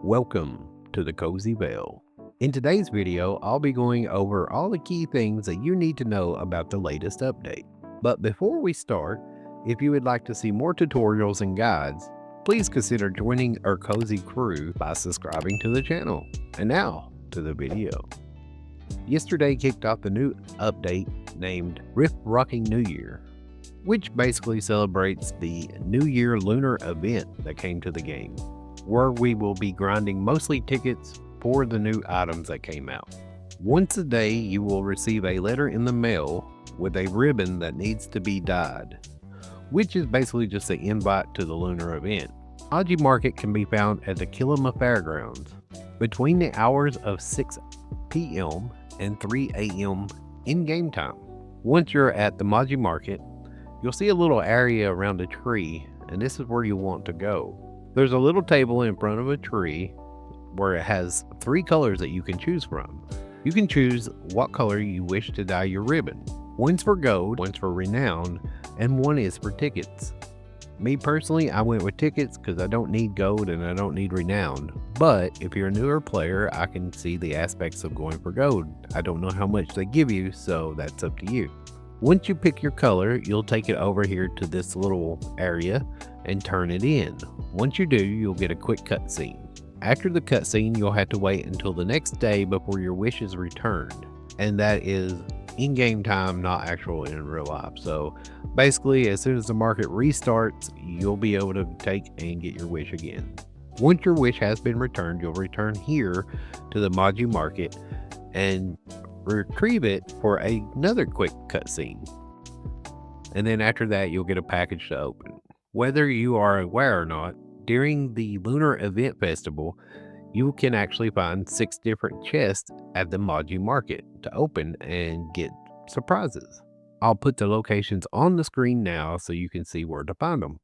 Welcome to the Cozy Vale. In today's video, I'll be going over all the key things that you need to know about the latest update. But before we start, if you would like to see more tutorials and guides, please consider joining our cozy crew by subscribing to the channel. And now, to the video. Yesterday kicked off the new update named Rift Rocking New Year, which basically celebrates the New Year Lunar Event that came to the game, where we will be grinding mostly tickets for the new items that came out. Once a day, you will receive a letter in the mail with a ribbon that needs to be dyed, which is basically just an invite to the Lunar Event. Maji Market can be found at the Kilima Fairgrounds between the hours of 6 p.m. and 3 a.m. in game time. Once you're at the Maji Market, you'll see a little area around a tree, and this is where you want to go. There's a little table in front of a tree where it has 3 colors that you can choose from. You can choose what color you wish to dye your ribbon. One's for gold, one's for renown, and one is for tickets. Me personally, I went with tickets because I don't need gold and I don't need renown. But if you're a newer player, I can see the aspects of going for gold. I don't know how much they give you, so that's up to you. Once you pick your color, you'll take it over here to this little area and turn it in. Once you do, you'll get a quick cutscene. After the cutscene, you'll have to wait until the next day before your wish is returned. And that is in-game time, not actual in real life. So basically, as soon as the market restarts, you'll be able to take and get your wish again. Once your wish has been returned, you'll return here to the Maji Market and retrieve it for another quick cutscene. And then after that, you'll get a package to open. Whether you are aware or not, during the Lunar Event Festival, you can actually find 6 different chests at the Maji Market to open and get surprises. I'll put the locations on the screen now so you can see where to find them.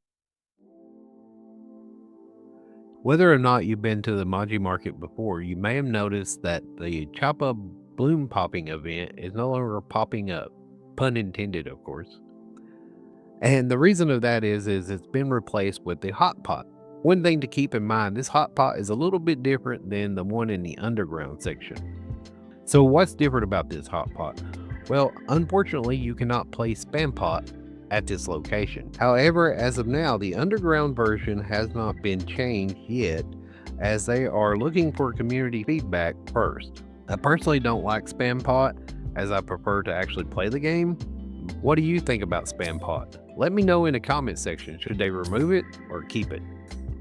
Whether or not you've been to the Maji Market before, you may have noticed that the Choppa bloom popping event is no longer popping up. Pun intended, of course. And the reason of that is it's been replaced with the hot pot. One thing to keep in mind, this hot pot is a little bit different than the one in the underground section. So what's different about this hot pot? Well, unfortunately, you cannot play spam pot at this location. However, as of now, the underground version has not been changed yet, as they are looking for community feedback first. I personally don't like spam pot, as I prefer to actually play the game. What do you think about spam pot? Let me know in the comment section. Should they remove it or keep it?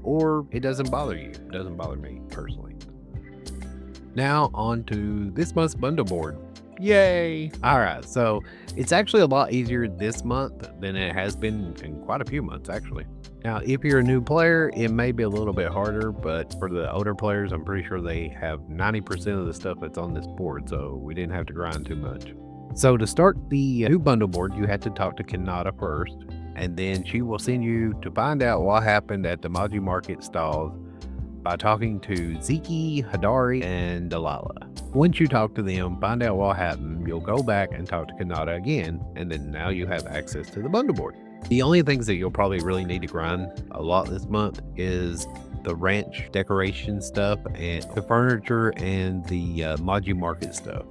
Or it doesn't bother you. It doesn't bother me personally. Now on to this month's bundle board. Yay! Alright, so it's actually a lot easier this month than it has been in quite a few months actually. Now, if you're a new player, it may be a little bit harder, but for the older players, I'm pretty sure they have 90% of the stuff that's on this board, so we didn't have to grind too much. So to start the new bundle board, you had to talk to Kanata first, and then she will send you to find out what happened at the Maji Market stalls by talking to Ziki, Hadari, and Delilah. Once you talk to them, find out what happened, you'll go back and talk to Kanata again, and then now you have access to the bundle board. The only things that you'll probably really need to grind a lot this month is the ranch decoration stuff and the furniture and the Maji Market stuff.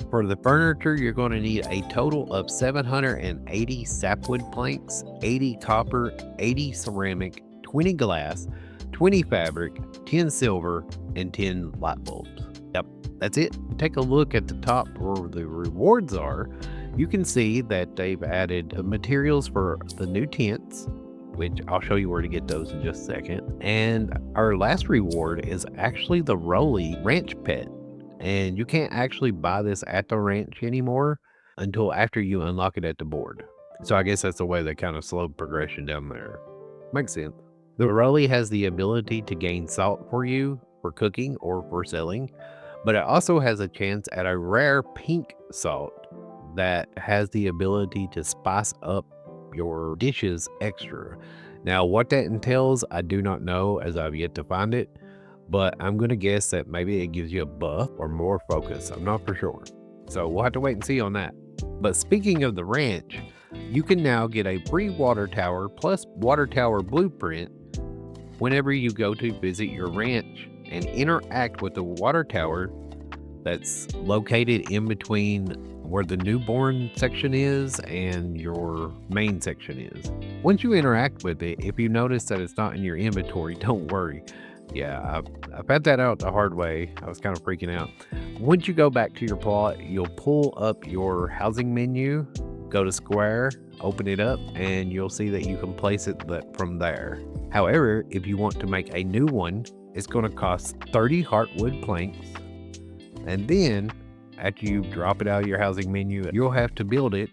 For the furniture, you're going to need a total of 780 sapwood planks, 80 copper, 80 ceramic, 20 glass, 20 fabric, 10 silver, and 10 light bulbs. Yep, that's it. Take a look at the top where the rewards are. You can see that they've added materials for the new tents, which I'll show you where to get those in just a second. And our last reward is actually the Rolly ranch pet. And you can't actually buy this at the ranch anymore until after you unlock it at the board. So I guess that's the way they kind of slowed progression down there. Makes sense. The Rolly has the ability to gain salt for you for cooking or for selling, but it also has a chance at a rare pink salt that has the ability to spice up your dishes extra. Now, what that entails, I do not know, as I've yet to find it, but I'm going to guess that maybe it gives you a buff or more focus. I'm not for sure. So we'll have to wait and see on that. But speaking of the ranch, you can now get a free water tower plus water tower blueprint whenever you go to visit your ranch and interact with the water tower that's located in between where the newborn section is and your main section is. Once you interact with it, if you notice that it's not in your inventory, don't worry. Yeah, I found that out the hard way. I was kind of freaking out. Once you go back to your plot, you'll pull up your housing menu, go to square, open it up, and you'll see that you can place it from there. However, if you want to make a new one, it's going to cost 30 heartwood planks. And then, after you drop it out of your housing menu, you'll have to build it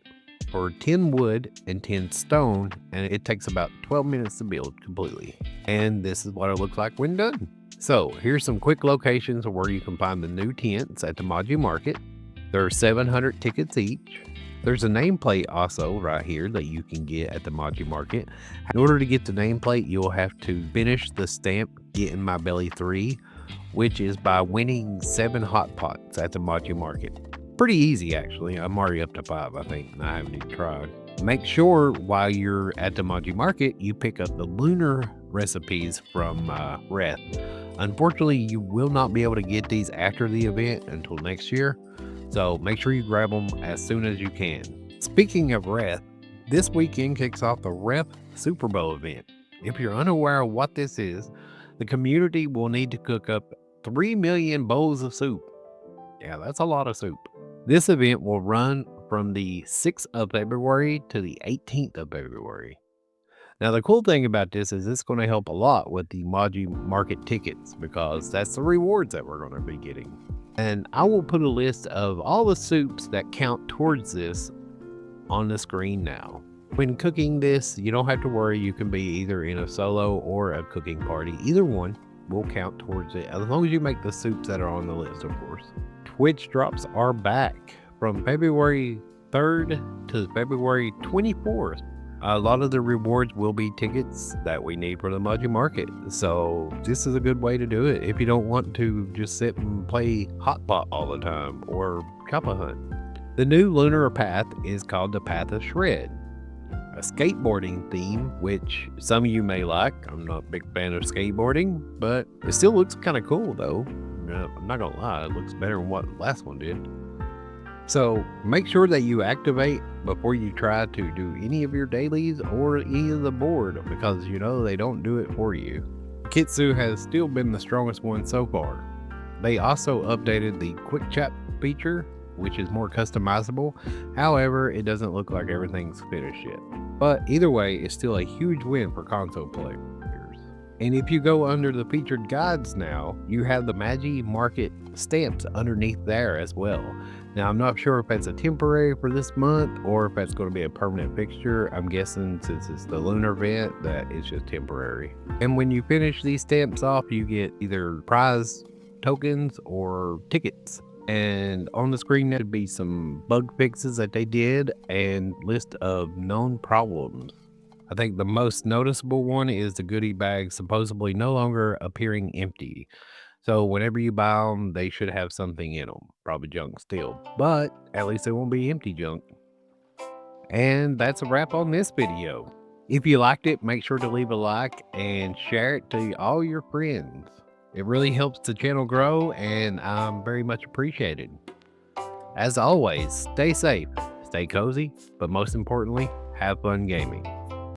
for 10 wood and 10 stone, and it takes about 12 minutes to build completely. And this is what it looks like when done. So, here's some quick locations where you can find the new tents at the Maji Market. There are 700 tickets each. There's a nameplate also right here that you can get at the Maji Market. In order to get the nameplate, you'll have to finish the stamp Get in My Belly 3, which is by winning 7 hot pots at the Maji Market. Pretty easy, actually. I'm already up to 5, I think, and I haven't even tried. Make sure while you're at the Maji Market, you pick up the lunar recipes from Reth. Unfortunately, you will not be able to get these after the event until next year, so make sure you grab them as soon as you can. Speaking of Reth, this weekend kicks off the Reth Super Bowl event. If you're unaware of what this is, the community will need to cook up 3 million bowls of soup. Yeah, that's a lot of soup. This event will run from the 6th of February to the 18th of February. Now, the cool thing about this is it's going to help a lot with the Maji Market tickets because that's the rewards that we're going to be getting. And I will put a list of all the soups that count towards this on the screen now. When cooking this, you don't have to worry. You can be either in a solo or a cooking party. Either one will count towards it, as long as you make the soups that are on the list, of course. Twitch drops are back from February 3rd to February 24th. A lot of the rewards will be tickets that we need for the Maji Market. So this is a good way to do it if you don't want to just sit and play hot pot all the time or Kappa hunt. The new lunar path is called the Path of Shred, a skateboarding theme, which some of you may like. I'm not a big fan of skateboarding, but it still looks kind of cool though. I'm not gonna lie, it looks better than what the last one did. So make sure that you activate before you try to do any of your dailies or any of the board, because you know they don't do it for you. Kitsu has still been the strongest one so far. They also updated the quick chat feature, which is more customizable. However, it doesn't look like everything's finished yet. But either way, it's still a huge win for console players. And if you go under the featured guides now, you have the Maji Market stamps underneath there as well. Now, I'm not sure if that's a temporary for this month or if that's going to be a permanent fixture. I'm guessing since it's the Lunar Event that it's just temporary. And when you finish these stamps off, you get either prize tokens or tickets. And on the screen, there would be some bug fixes that they did and list of known problems. I think the most noticeable one is the goodie bags supposedly no longer appearing empty. So whenever you buy them, they should have something in them. Probably junk still, but at least it won't be empty junk. And that's a wrap on this video. If you liked it, make sure to leave a like and share it to all your friends. It really helps the channel grow, and I'm very much appreciated. As always, stay safe, stay cozy, but most importantly, have fun gaming.